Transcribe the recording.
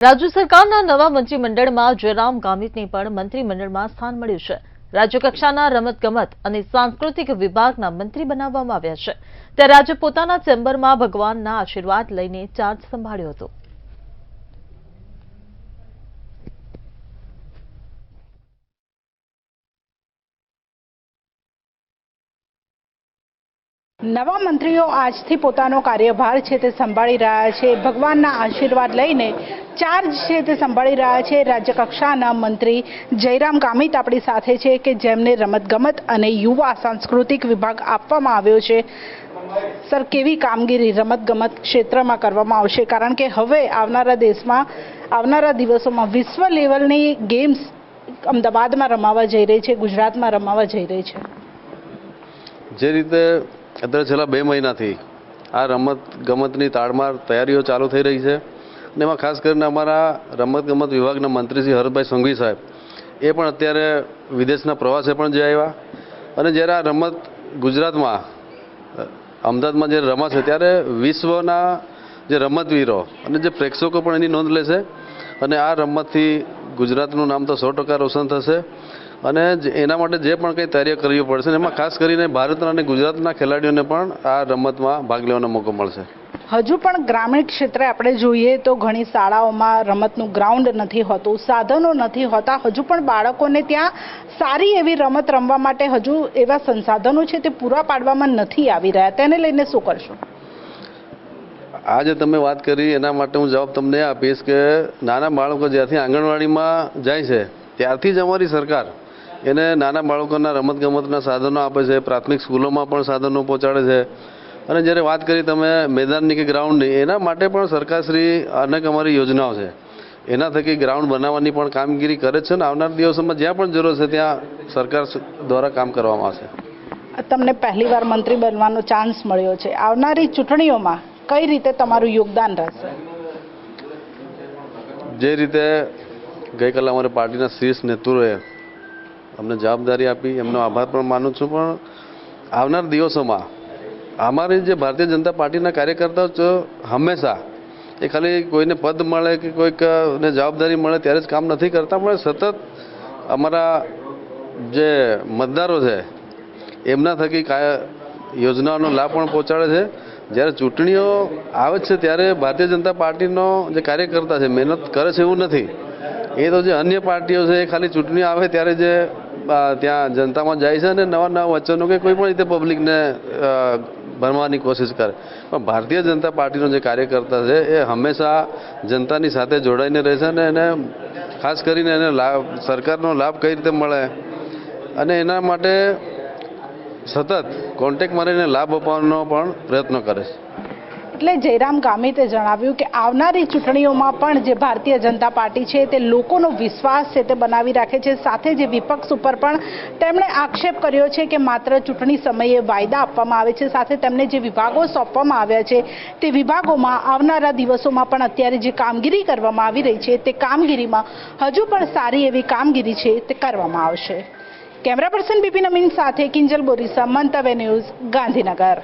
રાજ્ય સરકારના નવા મંત્રીમંડળમાં જયરામ ગામિતને પણ મંત્રીમંડળમાં સ્થાન મળ્યું છે। રાજ્યકક્ષાના રમતગમત અને સાંસ્કૃતિક વિભાગના મંત્રી બનાવવામાં આવ્યા છે। ત્યારે આજે પોતાના ચેમ્બરમાં ભગવાનના આશીર્વાદ લઈને ચાર્જ સંભાળ્યો હતો। નવા મંત્રીઓ આજથી પોતાનો કાર્યભાર છે તે સંભાળી રહ્યા છે। ભગવાનના આશીર્વાદ લઈને ચાર્જ છે તે સંભાળી રહ્યા છે। રાજ્ય કક્ષાના મંત્રી જયરામ ગામિત આપણી સાથે છે કે જેમને રમતગમત અને યુવા સાંસ્કૃતિક વિભાગ આપવામાં આવ્યો છે। સર, કેવી કામગીરી રમતગમત ક્ષેત્રમાં કરવામાં આવશે? કારણ કે હવે આવનારા દિવસોમાં વિશ્વ લેવલની ગેમ્સ અમદાવાદમાં રમાવા જઈ રહી છે, ગુજરાતમાં રમાવા જઈ રહી છે। જે રીતે અત્યારે છેલ્લા 2 મહિનાથી આ રમત ગમતની તાળમાર તૈયારીઓ ચાલુ થઈ રહી છે અને એમાં ખાસ કરીને અમારા રમતગમત વિભાગના મંત્રી શ્રી હર્ષભાઈ સંઘવી સાહેબ એ પણ અત્યારે વિદેશના પ્રવાસે પણ જઈ આવ્યા અને જ્યારે આ રમત ગુજરાતમાં અમદાવાદમાં જે રમાશે ત્યારે વિશ્વના જે રમતવીરો અને જે પ્રેક્ષકો પણ એની નોંધ લેશે અને આ રમતથી ગુજરાતનું નામ તો 100% રોશન થશે અને એના માટે જે પણ કંઈ તૈયારીઓ કરવી પડશે એમાં ખાસ કરીને ભારતના અને ગુજરાતના ખેલાડીઓને પણ આ રમતમાં ભાગ લેવાનો મોકો મળશે। હજુ પણ ગ્રામીણ ક્ષેત્રે આપણે જોઈએ તો ઘણી શાળાઓમાં રમતનું ગ્રાઉન્ડ નથી હોતું, સાધનો નથી હોતા, હજુ પણ બાળકોને ત્યાં સારી એવી રમત રમવા માટે હજુ એવા સંસાધનો છે તે પૂરા પાડવામાં નથી આવી રહ્યા। તેને લઈને શું કરશો? આજે તમે વાત કરી એના માટે હું જવાબ તમને આપીશ કે નાના બાળકો જ્યારથી આંગણવાડીમાં જાય છે ત્યારથી જ અમારી સરકાર એને નાના બાળકોના રમતગમતના સાધનો આપે છે, પ્રાથમિક સ્કૂલોમાં પણ સાધનો પહોંચાડે છે અને જ્યારે વાત કરી તમે મેદાનની કે ગ્રાઉન્ડની, એના માટે પણ સરકારશ્રી અનેક અમારી યોજનાઓ છે, એના થકી ગ્રાઉન્ડ બનાવવાની પણ કામગીરી કરે છે અને આવનાર દિવસોમાં જ્યાં પણ જરૂર છે ત્યાં સરકાર દ્વારા કામ કરવામાં આવશે। તમને પહેલીવાર મંત્રી બનવાનો ચાન્સ મળ્યો છે, આવનારી ચૂંટણીઓમાં કઈ રીતે તમારું યોગદાન રહેશે? જે રીતે ગઈકાલે અમારી પાર્ટીના શીર્ષ નેતૃત્વએ અમને જવાબદારી આપી એમનો આભાર પણ માનું છું, પણ આવનાર દિવસોમાં અમારી જે ભારતીય જનતા પાર્ટીના કાર્યકર્તાઓ હંમેશા એ ખાલી કોઈને પદ મળે કે કોઈકને જવાબદારી મળે ત્યારે જ કામ નથી કરતા, પણ સતત અમારા જે મતદારો છે એમના થકી યોજનાઓનો લાભ પણ પહોંચાડે છે। જ્યારે ચૂંટણીઓ આવે છે ત્યારે ભારતીય જનતા પાર્ટીનો જે કાર્યકર્તા છે મહેનત કરે છે એવું નથી, એ તો જે અન્ય પાર્ટીઓ છે એ ખાલી ચૂંટણી આવે ત્યારે જે ત્યાં જનતામાં જાય છે અને નવા નવા વચનો કે કોઈ પણ રીતે પબ્લિકને ભરવાની કોશિશ કરે, પણ ભારતીય જનતા પાર્ટીનો જે કાર્યકર્તા છે એ હંમેશા જનતાની સાથે જોડાઈને રહે છે અને એને ખાસ કરીને એને સરકારનો લાભ કઈ રીતે મળે અને એના માટે સતત કોન્ટેક્ટમાં રહીને લાભ અપાવવાનો પણ પ્રયત્ન કરે છે। એટલે જયરામ ગામિતે જણાવ્યું કે આવનારી ચૂંટણીઓમાં પણ જે ભારતીય જનતા પાર્ટી છે તે લોકોનો વિશ્વાસ છે તે બનાવી રાખે છે। સાથે જે વિપક્ષ ઉપર પણ તેમણે આક્ષેપ કર્યો છે કે માત્ર ચૂંટણી સમયે વાયદા આપવામાં આવે છે, સાથે તેમને જે વિભાગો સોંપવામાં આવ્યા છે તે વિભાગોમાં આવનારા દિવસોમાં પણ અત્યારે જે કામગીરી કરવામાં આવી રહી છે તે કામગીરીમાં હજુ પણ સારી એવી કામગીરી છે તે કરવામાં આવશે। કેમેરા પર્સન બિપિન અમીન સાથે કિંજલ બોરીસા, મંતવ્ય ન્યૂઝ, ગાંધીનગર।